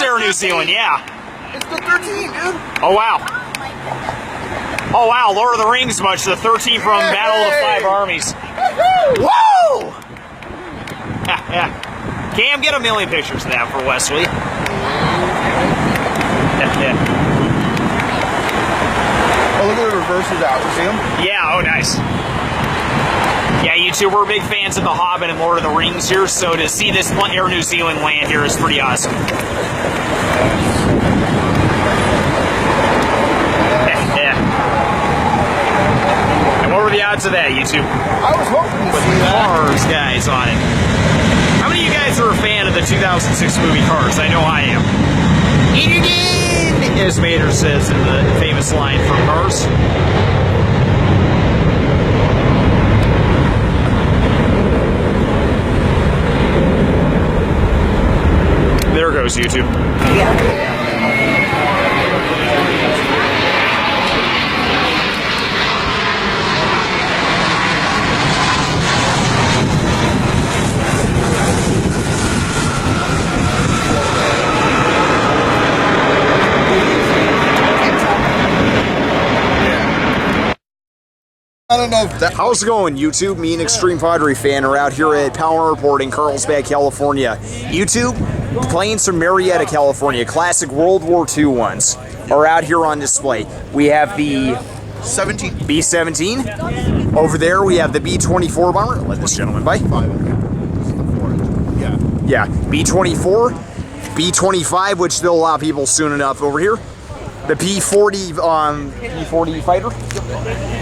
Air New Zealand, yeah. It's the 13, dude. Oh, wow. Oh, wow, Lord of the Rings much. The 13 from Battle of the Five Armies. Woo! Cam, get a million pictures of that for Wesley. Oh, look at the reverses out. You see them? Yeah, oh, nice. Yeah, you two, we're big fans of The Hobbit and Lord of the Rings here, so to see this Air New Zealand land here is pretty awesome. And what were the odds of that, you two? I was hoping to see Cars, guys, on it. How many of you guys are a fan of the 2006 movie Cars? I know I am. Eat it in, as Mater says in the famous line from Cars. There goes YouTube. Yeah. I don't know if that. How's it going, YouTube? Me and Extreme Padre Fan are out here at Power Report in Carlsbad, California. YouTube, planes from Marietta, California, classic World War II ones, are out here on display. We have the 17. B-17. Over there, we have the B-24 bomber. Let this gentleman by. Yeah, B-24, B-25, which they'll allow people soon enough over here. The P-40 fighter.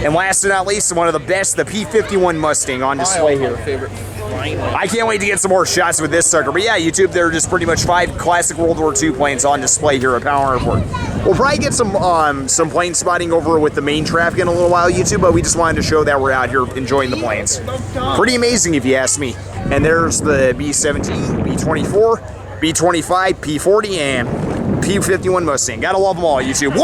And last but not least, one of the best, the P-51 Mustang on display here. I can't wait to get some more shots with this sucker. But yeah, YouTube, there are just pretty much 5 classic World War II planes on display here at Power Airport. We'll probably get some plane spotting over with the main traffic in a little while, YouTube, but we just wanted to show that we're out here enjoying the planes. Pretty amazing if you ask me. And there's the B-17, B-24, B-25, P-40, and P-51 Mustang. Gotta love them all, YouTube. Woo!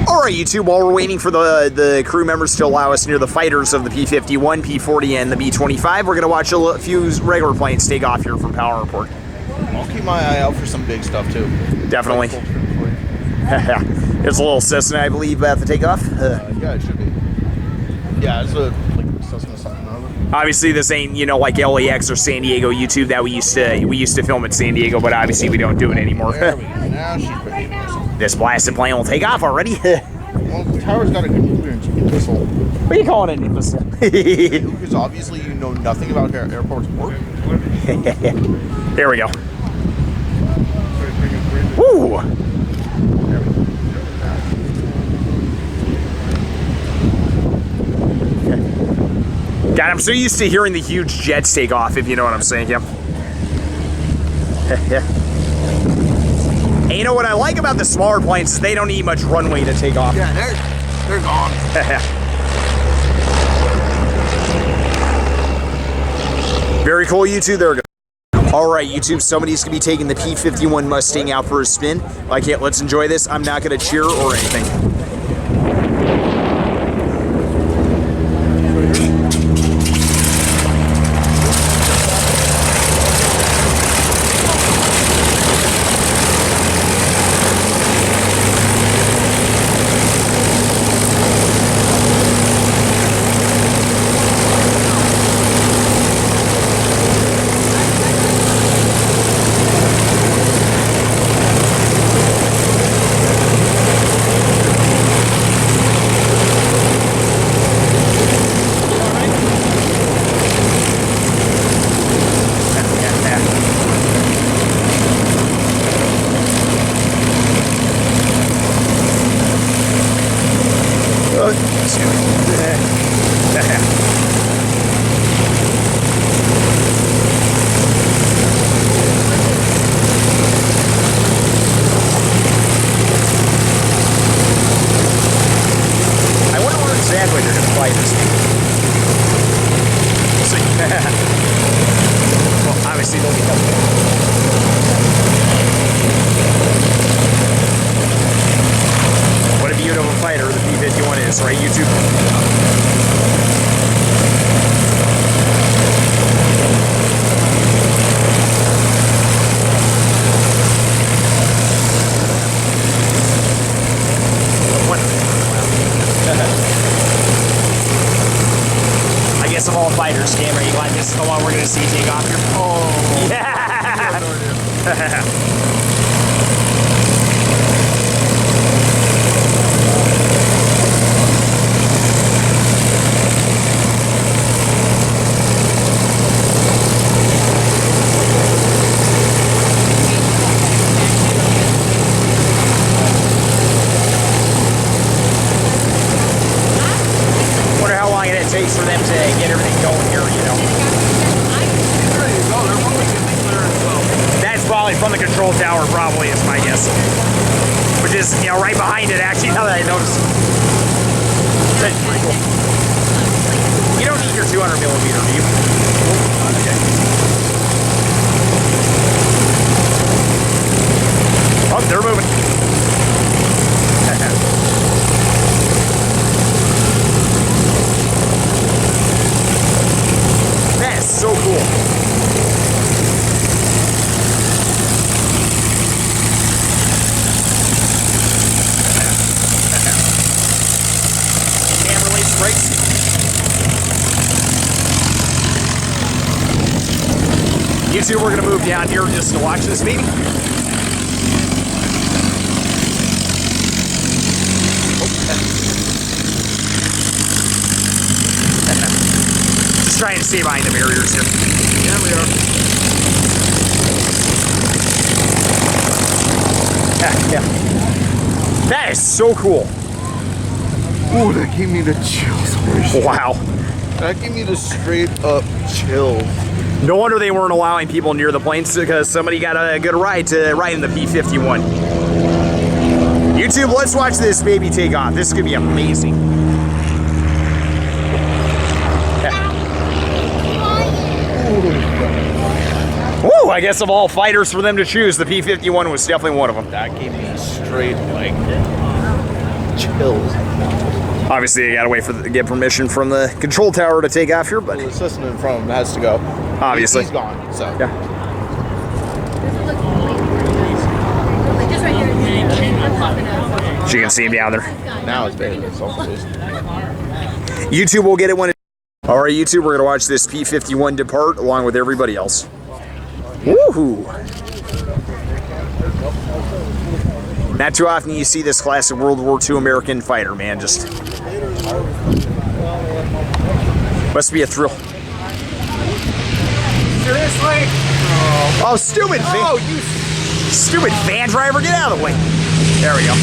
Alright, YouTube, while we're waiting for the crew members to allow us near the fighters of the P-51, P-40, and the B-25, we're gonna watch a few regular planes take off here from Power Airport. I'll keep my eye out for some big stuff, too. Definitely. It's a little Cessna, I believe, about to take off. Yeah, it should be. Yeah, it's a Cessna something. Obviously, this ain't, you know, like LAX or San Diego, YouTube, that we used to film at San Diego, but obviously we don't do it anymore. Now she's pretty nice. This blasted plane will take off already. Well, the tower's got a good clearance missile. What are you calling it, imbecile? Because obviously you know nothing about how airports work. There we go. Woo! God, I'm so used to hearing the huge jets take off, if you know what I'm saying, Kim. And you know what I like about the smaller planes is they don't need much runway to take off. Yeah, they're gone. Very cool, YouTube. There we go. Alright, YouTube, somebody's going to be taking the P-51 Mustang out for a spin. Like, yeah, let's enjoy this. I'm not going to cheer or anything. Exactly, they're gonna fight this. We'll see. Well, obviously they'll be helpful. What a beautiful fighter the P-51 is, right, YouTube? best of all fighters, Cam. Are you glad this is the one we're going to see take off here? Oh. Yeah! Wonder how long it takes for them to get everything going here, you know. There you go. They're probably getting clearance well. That's probably from the control tower, probably, is my guess. Which is, you know, right behind it, actually, now that I notice. That's pretty cool. You don't need your 200 millimeter, do you? Okay. Oh, they're moving. That's so cool. Can't release brakes. You two, we're gonna move down here just to watch this meeting. Just trying to stay behind the barriers here. Yeah, we are. Yeah. That is so cool. Ooh, that gave me the chills. Holy shit. Wow. That gave me the straight up chills. No wonder they weren't allowing people near the planes, because somebody got a good ride to ride in the P-51. YouTube, let's watch this baby take off. This is gonna be amazing. Woo! I guess of all fighters for them to choose, the P-51 was definitely one of them. That gave me straight, like, chills. Obviously, I gotta wait for get permission from the control tower to take off here, but The assistant in front of him has to go. obviously. He's gone, so. Yeah. So you can see him down there. Now it's better than self-release. YouTube will get it when it... All right, YouTube, we're gonna watch this P-51 depart along with everybody else. Woohoo! Not too often you see this classic World War II American fighter, man. Just must be a thrill. Seriously? Oh, stupid van! Oh, you... Stupid van driver, get out of the way! There we go.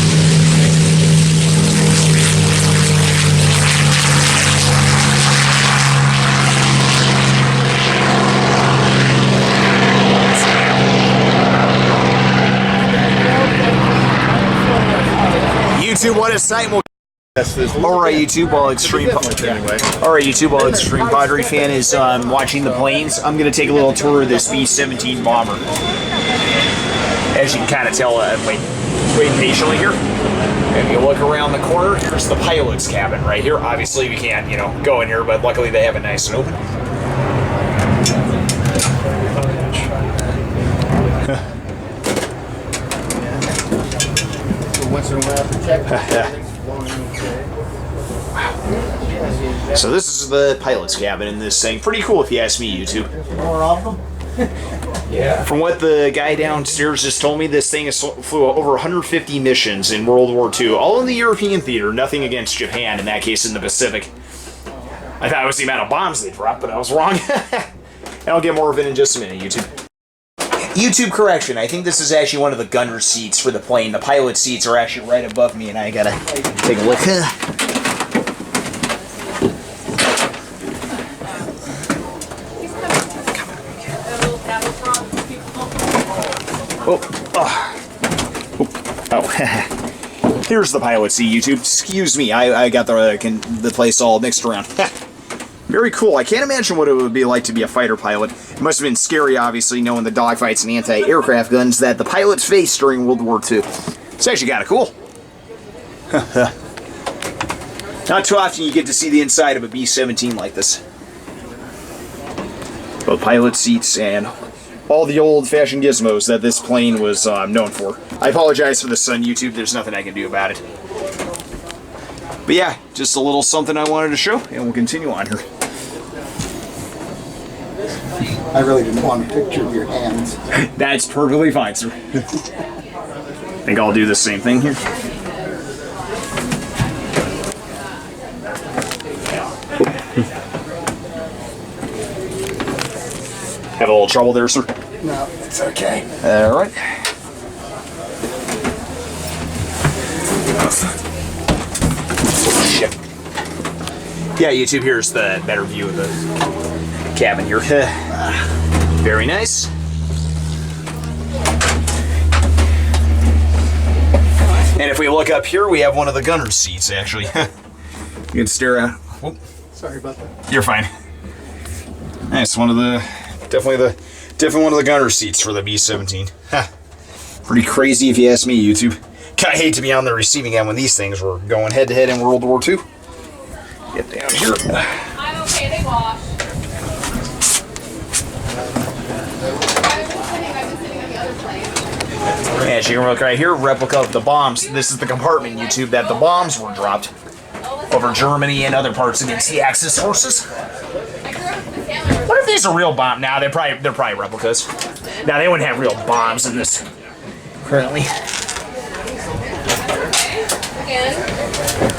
YouTube, what a sight! All right, YouTube, while Extreme Padre fan is watching the planes, I'm going to take a little tour of this B-17 bomber. As you can kind of tell, wait patiently here. If you look around the corner, here's the pilot's cabin right here. Obviously, we can't, you know, go in here, but luckily they have it nice and open. So this is the pilot's cabin in this thing. Pretty cool if you ask me, YouTube. More of them? Yeah. From what the guy downstairs just told me, this thing flew over 150 missions in World War II, all in the European theater, nothing against Japan, in that case in the Pacific. I thought it was the amount of bombs they dropped, but I was wrong. And I'll get more of it in just a minute, YouTube. YouTube correction, I think this is actually one of the gunner seats for the plane. The pilot seats are actually right above me, and I gotta take a look. Oh. Here's the pilot seat, YouTube. Excuse me, I got the place all mixed around. Very cool. I can't imagine what it would be like to be a fighter pilot. It must have been scary, obviously, knowing the dogfights and anti-aircraft guns that the pilots faced during World War II. It's actually kind of cool. Not too often you get to see the inside of a B-17 like this. Both pilot seats and all the old-fashioned gizmos that this plane was known for. I apologize for the sun, YouTube. There's nothing I can do about it. But yeah, just a little something I wanted to show, and we'll continue on here. I really didn't want a picture of your hands. That's perfectly fine, sir. I think I'll do the same thing here. Have a little trouble there, sir? No, it's okay. All right. Shit. Yeah, YouTube, here's the better view of the cabin here. Very nice. And if we look up here, we have one of the gunner's seats, actually. You can stare at. Whoop. Sorry about that. You're fine. Nice, one of the definitely one of the gunner's seats for the B-17. Pretty crazy if you ask me, YouTube. Kind of hate to be on the receiving end when these things were going head to head in World War II. Get down here. I'm okay, they wash. I've been sitting on the other plane. As you can look right here, replica of the bombs. This is the compartment, YouTube, that the bombs were dropped over Germany and other parts against the Axis forces. What if these are real bombs? Nah, they're probably replicas. Nah, they wouldn't have real bombs in this currently.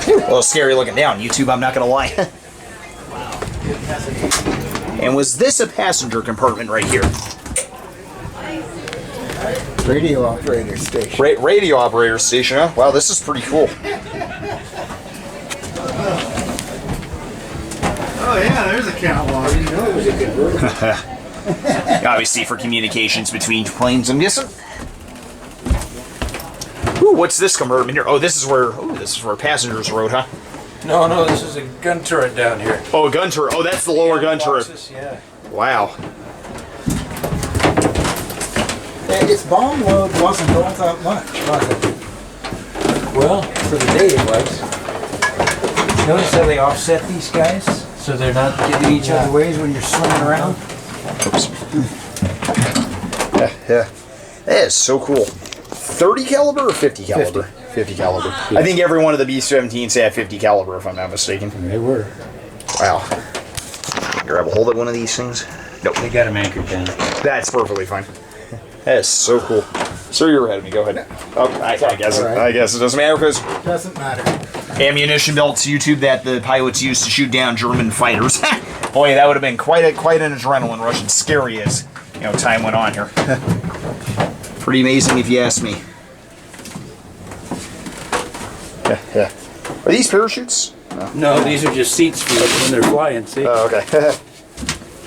A little scary looking down, YouTube, I'm not gonna lie. And was this a passenger compartment right here? Radio operator station. Radio operator station, huh? Wow, this is pretty cool. Oh yeah, there's a catwalk. You know it was a convertible. Obviously for communications between planes, I'm guessing. Ooh, what's this compartment here? Oh, this is where passengers rode, huh? No, this is a gun turret down here. Oh, a gun turret. Oh, that's the lower gun turret. Boxes, yeah. Wow. And its bomb load wasn't all that much, was it? Well, for the day it was. Notice how they offset these guys? So they're not getting each other ways when you're swinging around? Oops. Yeah. That is so cool. 30 caliber or 50 caliber? 50 caliber. I think every one of the B-17s had 50 caliber, if I'm not mistaken. They were. Wow. Grab a hold of one of these things. Nope. They got them anchored down. That's perfectly fine. That is so cool. Sir, you're ahead of me. Go ahead. Oh, I guess All right. I guess it doesn't matter because Doesn't matter. ammunition belts, YouTube, that the pilots used to shoot down German fighters. Boy, that would have been quite an adrenaline rush and scary as time went on here. Pretty amazing if you ask me. Yeah. Are these parachutes? No, these are just seats for when they're flying, see? Oh, okay.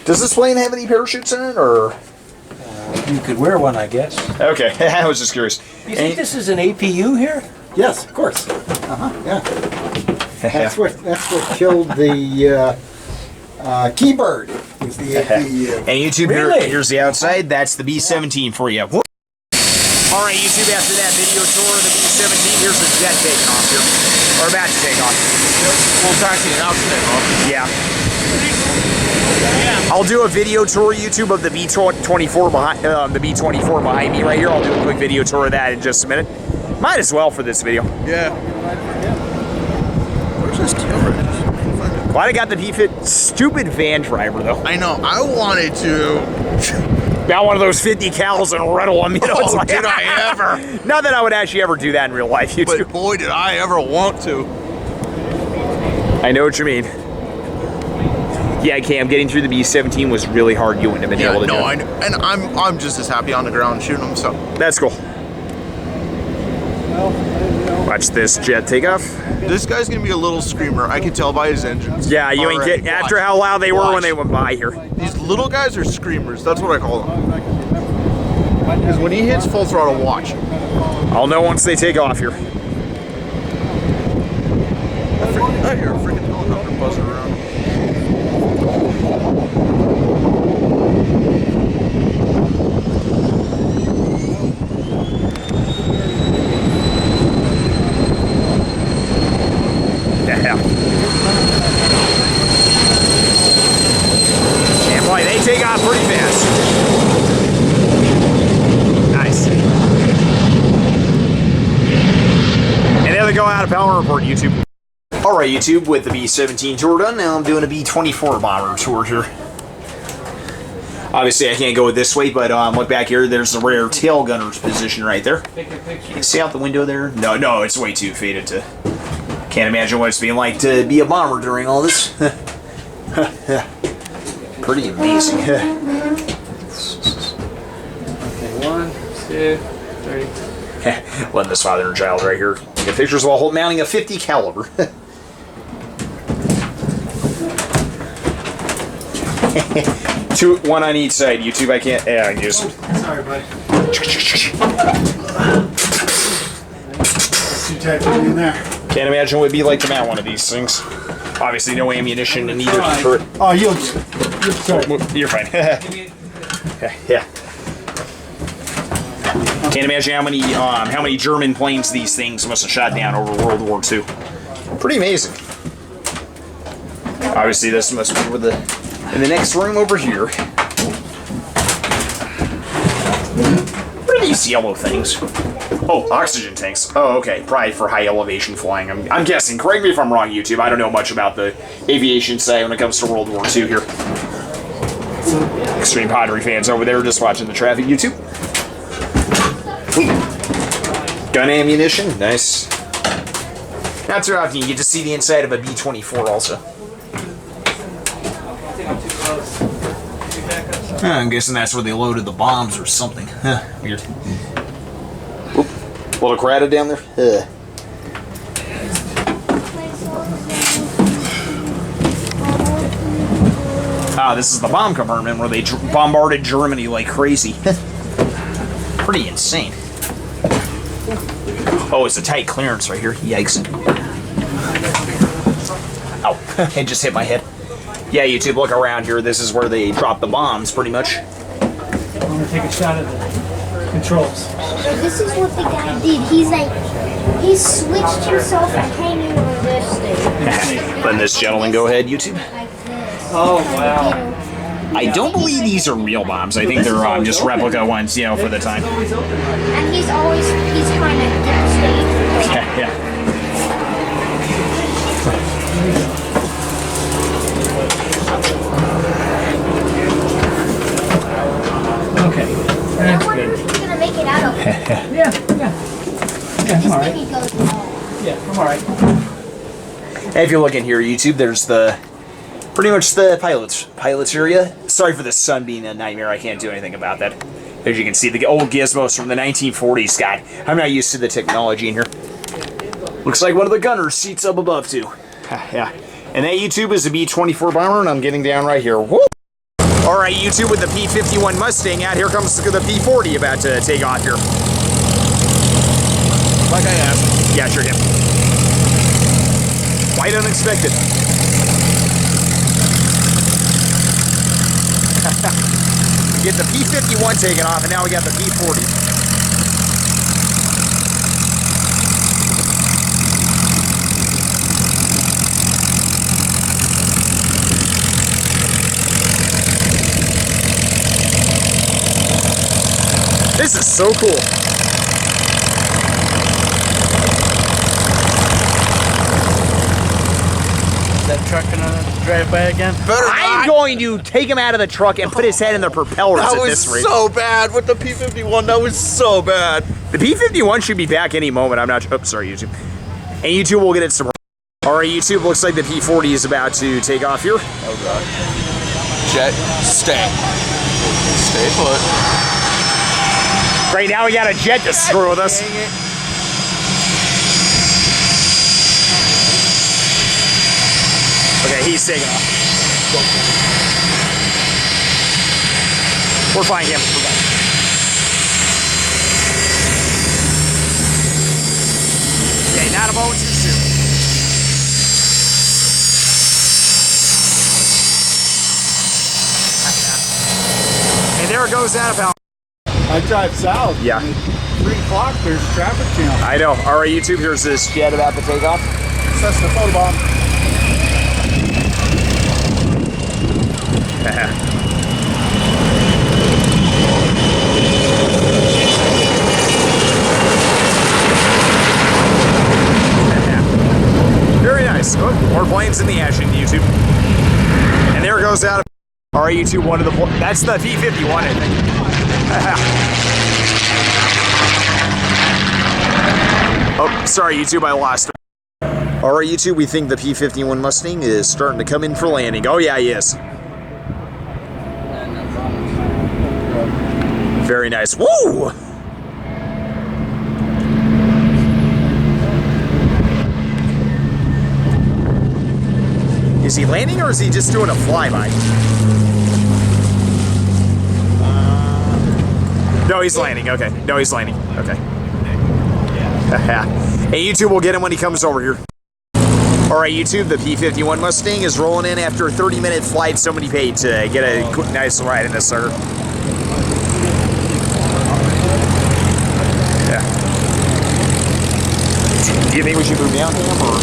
Does this plane have any parachutes in it, or? You could wear one, I guess. Okay, I was just curious. You think this is an APU here? Yes, of course. Yeah. That's what killed the Keybird. Was the APU. And YouTube, Really? here's the outside. That's the B-17 for you. Whoop. All right, YouTube, after that video tour of the B-17, here's the jet taking off here. Or about to take off. Well, it's actually an outfit, huh? Yeah. I'll do a video tour, YouTube, of the B-24 behind me right here. I'll do a quick video tour of that in just a minute. Might as well for this video. Yeah. Where's this camera? Glad I got the B-fit. Stupid van driver, though. I know. I wanted to. Got one of those 50 cals and rental them. It's like, did I ever? Not that I would actually ever do that in real life, YouTube. But boy, did I ever want to. I know what you mean. Yeah, Cam, getting through the B-17 was really hard. You wouldn't have been able to do it. I know. And I'm just as happy on the ground shooting them. So That's cool. Watch this jet take off. this guy's gonna be a little screamer. I can tell by his engines. Yeah, you ain't Already. get after how loud they were when Watch. they went by here. These little guys are screamers. That's what I call them. Because when he hits full throttle, watch. I'll know once they take off here. I hear a freaking helicopter buzzing around. Yeah. And boy, they take off pretty fast. Nice. And there they go out of power report, YouTube. Alright, YouTube, with the B-17 tour done, now I'm doing a B-24 bomber tour here. Obviously, I can't go this way, but look back here. There's the rear tail gunner's position right there. Can you see out the window there? No, it's way too faded to... Can't imagine what it's being like to be a bomber during all this. Pretty amazing. Okay, 1, 2, 3. Letting this father and child right here get pictures while mounting a 50 caliber. One on each side. YouTube, I can't. Yeah, I can just. Sorry, bud. Too tight to be in there. Can't imagine what it'd be like to mount one of these things. Obviously, no ammunition in either turret. Oh, you're sorry. You're fine. Yeah. Can't imagine how many German planes these things must have shot down over World War II. Pretty amazing. Obviously, this must be with in the next room over here. What are these yellow things? Oh, oxygen tanks. Oh, okay. Probably for high elevation flying. I'm guessing. Correct me if I'm wrong, YouTube. I don't know much about the aviation side when it comes to World War II here. Extreme Padre fans over there just watching the traffic, YouTube. Ooh. Gun ammunition. Nice. Not too often you get to see the inside of a B-24 also. I'm guessing that's where they loaded the bombs or something. Weird. Oop. Little crowded down there. This is the bomb compartment where they bombarded Germany like crazy. Pretty insane. Oh, it's a tight clearance right here. Yikes. Ow. It just hit my head. Yeah, YouTube, look around here. This is where they drop the bombs, pretty much. I'm gonna take a shot at the controls. So this is what the guy did. He switched himself and came in on this thing. Letting this gentleman go ahead, YouTube. Like this. Oh, wow. I don't believe these are real bombs. I think they're just replica ones, for the time. And he's trying to get the stage. Yeah. Okay. I That's wonder good. if he's gonna make it out of it. Yeah, I'm This alright. baby goes low. Yeah, I'm alright. Hey, if you're looking here, YouTube, there's pretty much the pilot's area. Sorry for the sun being a nightmare. I can't do anything about that. As you can see, the old gizmos from the 1940s. God, I'm not used to the technology in here. Looks like one of the gunners seats up above too. Yeah. And that, YouTube, is a B-24 bomber, and I'm getting down right here. Woo! All right, YouTube, with the P-51 Mustang out, here comes the P-40 about to take off here. Like I asked. Yeah, sure, him. Quite unexpected. We get the P-51 taken off, and now we got the P-40. This is so cool. That truck gonna drive by again? I'm going to take him out of the truck and put his head in the propellers That at was this rate. so bad with the P-51. That was so bad. The P-51 should be back any moment. I'm not. Oops, sorry, YouTube. And YouTube will get it. All right, YouTube. Looks like the P-40 is about to take off here. Oh god. Jet, stay put. Right now, we got a jet to screw with us. Okay, he's taking off. We're fine, Cam. We're fine. Okay, not a moment too soon. And there it goes out of hell. I drive south. Yeah. And at 3 o'clock, there's traffic jam. I know. All right, YouTube, here's this jet about to take off. That's the photobomb. Very nice. Oh, more planes in the action, YouTube. And there goes out of All right, YouTube, one of the... That's the P-51, I think. Oh, sorry, YouTube, I lost it. All right, YouTube, we think the P-51 Mustang is starting to come in for landing. Oh, yeah, he is. Very nice. Woo! Is he landing or is he just doing a flyby? No, he's landing. Okay. No, he's landing. Okay. Hey, YouTube, we'll get him when he comes over here. All right, YouTube, the P-51 Mustang is rolling in after a 30-minute flight somebody paid to get a quick, nice ride in this sucker. Yeah. Do you think we should move down to him, or?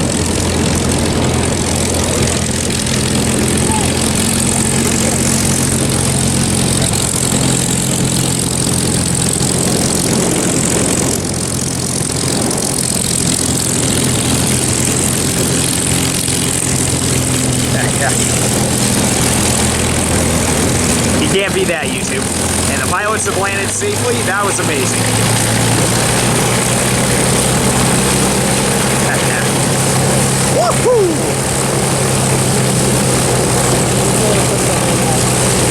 You can't beat that, YouTube. And the pilots have landed safely. That was amazing. Woohoo!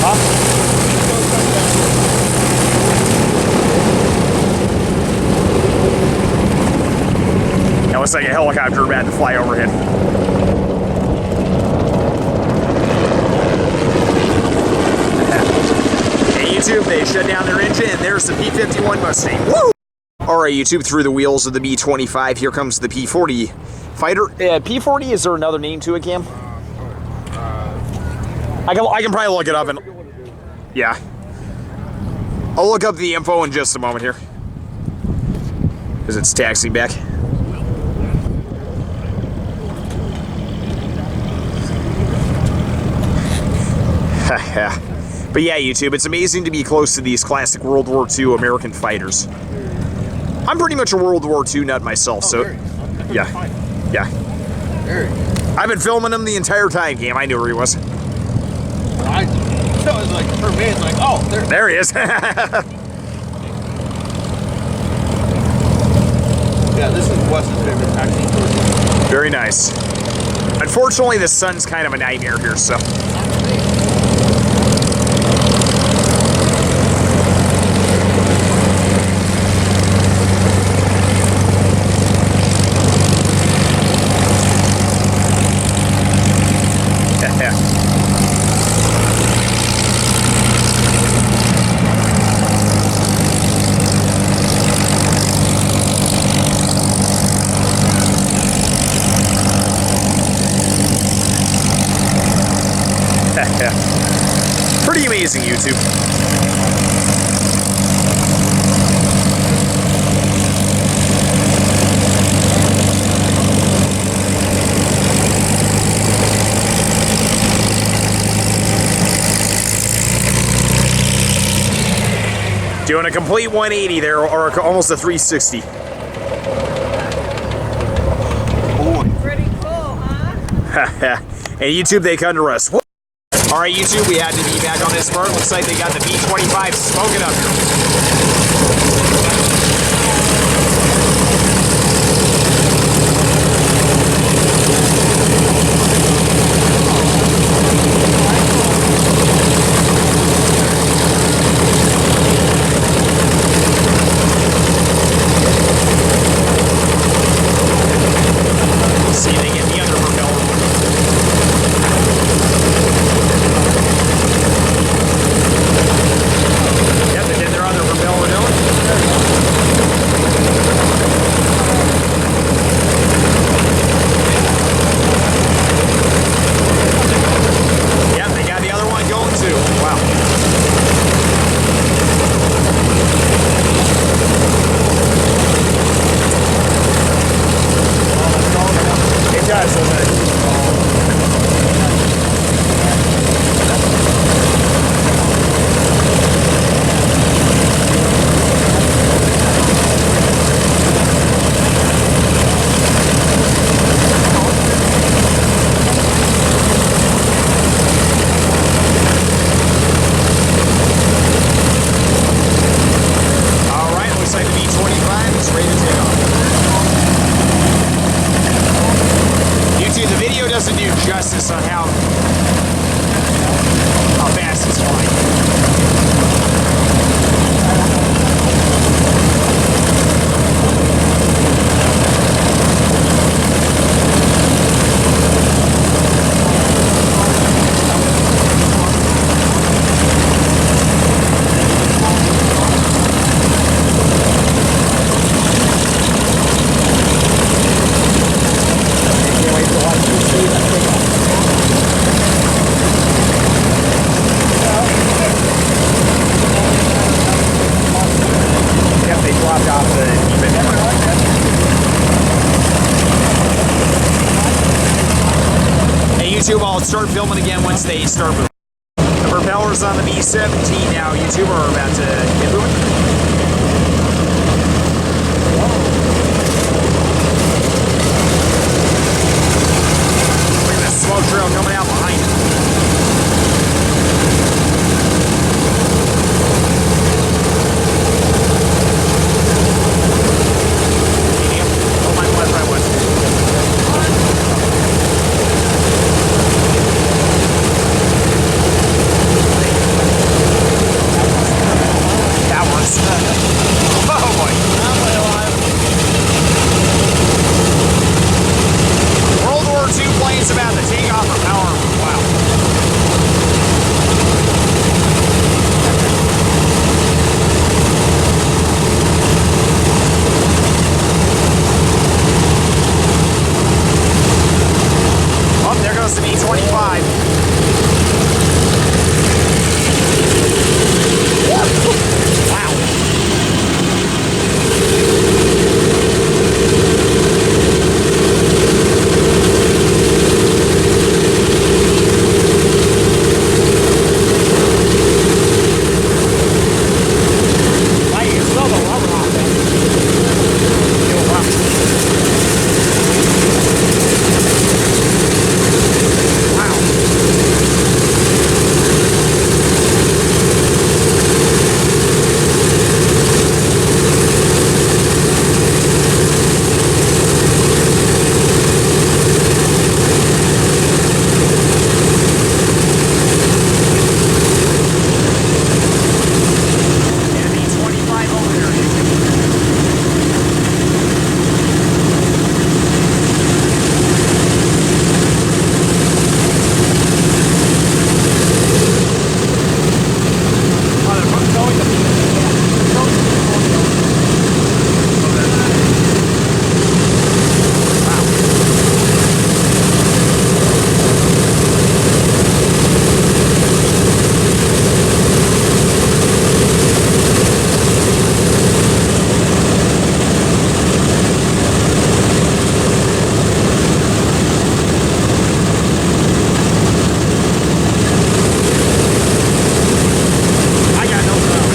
Huh? That looks like a helicopter about to fly overhead. YouTube, they shut down their engine, and there's the P-51 Mustang. Woo! All right, YouTube, through the wheels of the B-25, here comes the P-40 fighter. P-40, is there another name to it, Cam? I can probably look it up and... Yeah. I'll look up the info in just a moment here. Because it's taxiing back. Haha. But yeah, YouTube, it's amazing to be close to these classic World War II American fighters. I'm pretty much a World War II nut myself, so... Yeah. Yeah. I've been filming him the entire time, Cam. I knew where he was. So it's like, for me, it's like, oh, there he is. Yeah, this is Wes's favorite taxi. Very nice. Unfortunately, the sun's kind of a nightmare here, so... Pretty amazing, YouTube. Doing a complete 180 there, or almost a 360. Pretty cool, huh? And YouTube, they come to us. All right, YouTube, we had to be back on this part. Looks like they got the B-25 smoking up here. See if they get the other propeller. Yep, they did their other propeller down. YouTube, I'll start filming again once they start moving. The propellers on the B-17 now, YouTube, are about to get moving. Look at the smoke trail coming out behind it. Medium. Oh, my left, right, west. That works. Oh boy. World War II planes about to take off for power. Wow. Oh, there goes the B-25. Wow. Wow, you can smell the rubber off that. Feel rough. Wow. And a B-25 over there. Oh, they're both going to I got no problem.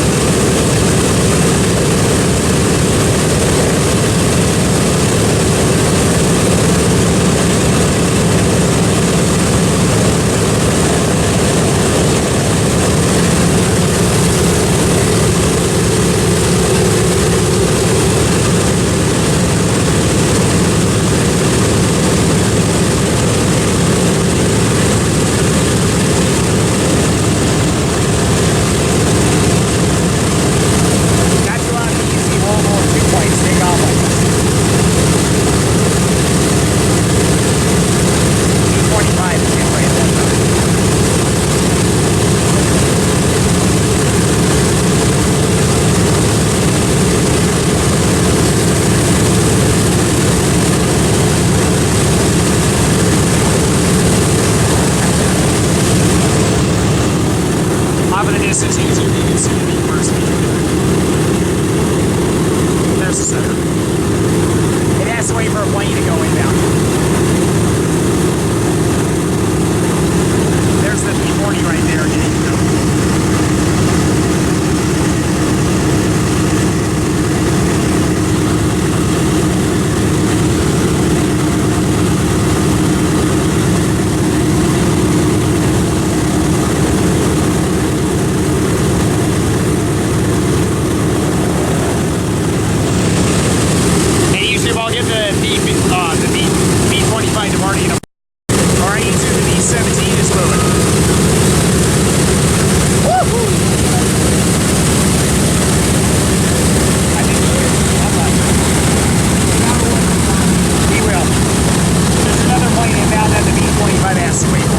Got you on the easy World War II planes take off like this. B-25 is getting ready to let go. Off in the distance, YouTube, you can see the first There's the center. It has to wait for a plane to go inbound. There's the P-40 right there getting to go. Hey, YouTube, I'll get the B-25 departing in a... Alright, YouTube, the B-17 is moving. Woo-hoo! I think we will. There's another plane inbound that the B-25 has to wait for.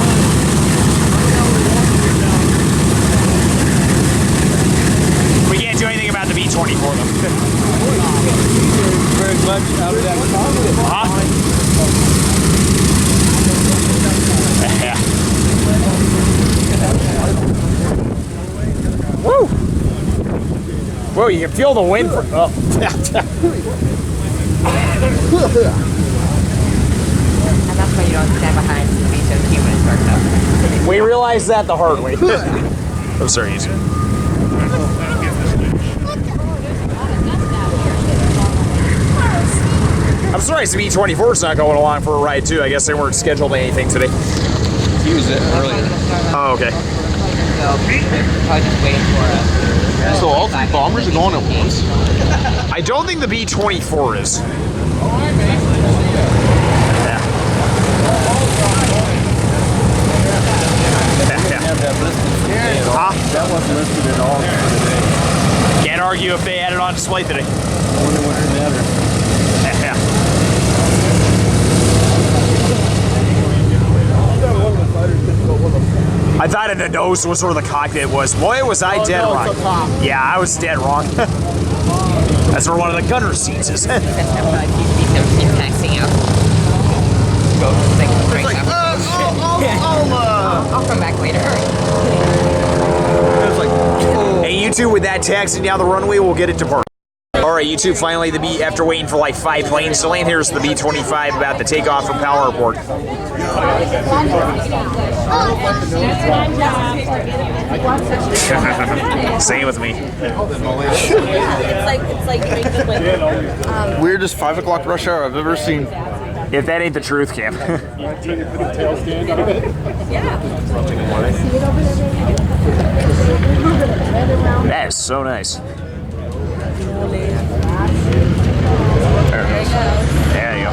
We can't do anything about the B-24 though. Very much out of that cockpit. Yeah. Woo! Whoa, you can feel the wind. That's why you don't stand behind the B-17 when it starts up. We realized that the hard way. I'm sorry, easy. I'm surprised the B-24's not going along for a ride too. I guess they weren't scheduled anything today. He was it earlier. Oh, okay. So they're probably just waiting for us. So all three bombers are going at once? I don't think the B-24 is. Yeah. Huh? That wasn't listed at all for today. Can't argue if they had it on display today. I wonder what it matters. Yeah. I thought the nose was where the cockpit was. Boy, was I dead wrong. Yeah, I was dead wrong. That's where one of the gunner seats is. That's not B-17 taxing out. Go, I'll come back later. Hey, you two, with that taxi down the runway, we'll get it to park. All right, you two, finally, after waiting for like 5 planes to land, here's the B-25 about to take off from Powell Airport. Same with me. Weirdest 5 o'clock rush hour I've ever seen. If that ain't the truth, Cam. That is so nice. There it goes. There you go.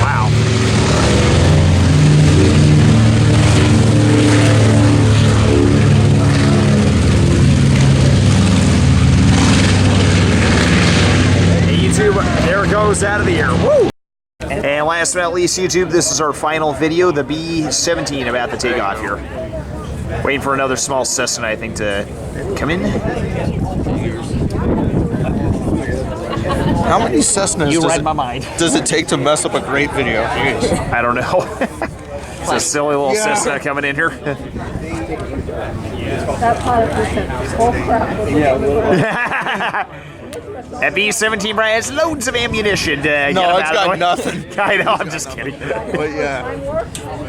Wow. Hey, YouTube, there it goes out of the air. Woo! And last but not least, YouTube, this is our final video, the B-17 about to take off here. Waiting for another small Cessna, I think, to come in. How many Cessnas You read my mind. does it take to mess up a great video? Jeez. I don't know. It's a silly little Cessna coming in here. That B-17, Brian, has loads of ammunition. No, it's got nothing. I know, I'm just kidding. But yeah.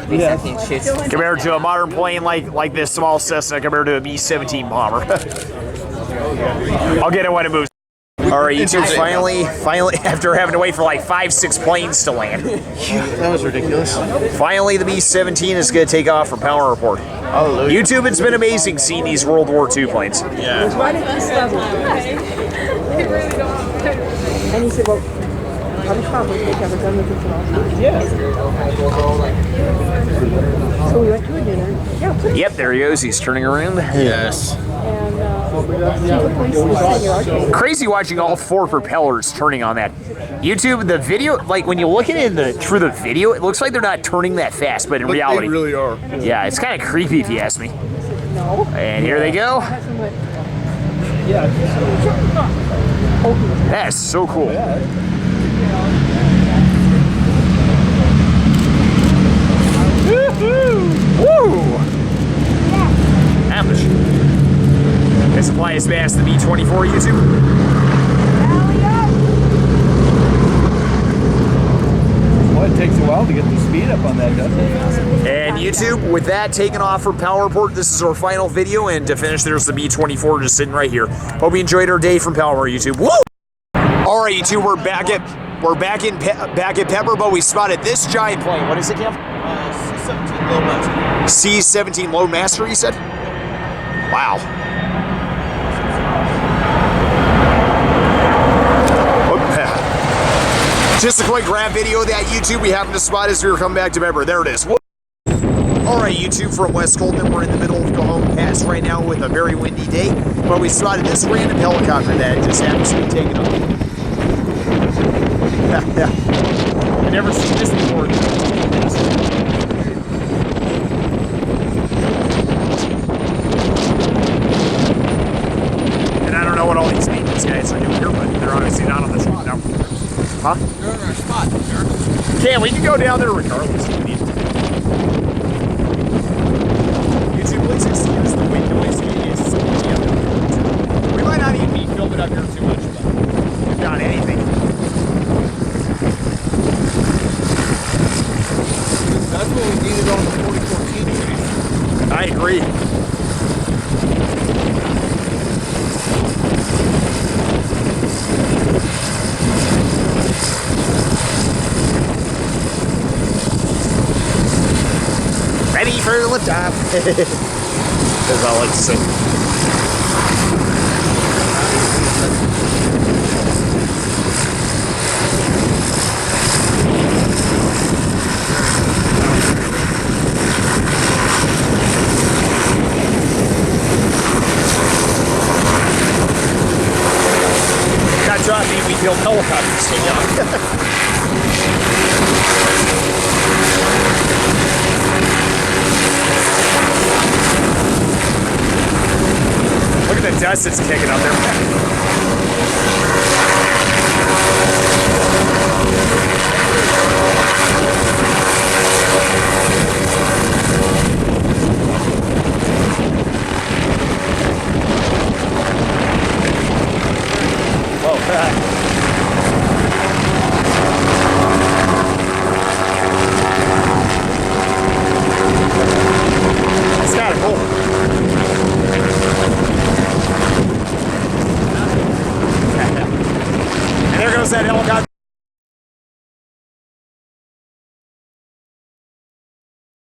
B-17 shoots. Compared to a modern plane like this small Cessna, compared to a B-17 bomber. I'll get it when it moves. All right, YouTube, finally, after having to wait for like 5-6 planes to land. That was ridiculous. Finally, the B-17 is going to take off from Powell Airport. Hallelujah. YouTube, it's been amazing seeing these World War II planes. Yeah. And he said, well, I'm probably ever done with this all. Yeah. So we went to a dinner. Yeah. Yep, there he goes. He's turning around. Yes. And Crazy watching all 4 propellers turning on that. YouTube, the video, like when you look at it through the video, it looks like they're not turning that fast, but in reality, They really are. yeah, it's kind of creepy if you ask me. no. And here they go. That's so cool. Woo! Ambush. This supply is fast, the B-24, YouTube. Well, it takes a while to get the speed up on that, doesn't it? And YouTube, with that taken off from Powell Airport, this is our final video, and to finish, there's the B-24 just sitting right here. Hope you enjoyed our day from Powell Airport, YouTube. Woo! All right, YouTube, we're back at Pepper, but we spotted this giant plane. What is it, Cam? C-17 Loadmaster. C-17 Loadmaster, you said? Wow. Just a quick grab video of that, YouTube. We happened to spot as we were coming back to Pepper. There it is. All right, YouTube, from West Colton, we're in the middle of Cajon Pass right now with a very windy day, but we spotted this random helicopter that just happens to be taking off. Yeah. I've never seen this before. And I don't know what all these maintenance guys are doing here, but they're obviously not on the spot now. Huh? They're in our spot, sir. Yeah, we can go down there regardless if we need to. YouTube, please excuse the wind noise. We might not even be filming up here too much, but lift on anything. That's what we needed on the 2014 race. I agree. Ready for the liftoff. As I like to say. That drop means we build helicopters together. Look at the dust it's kicking up there.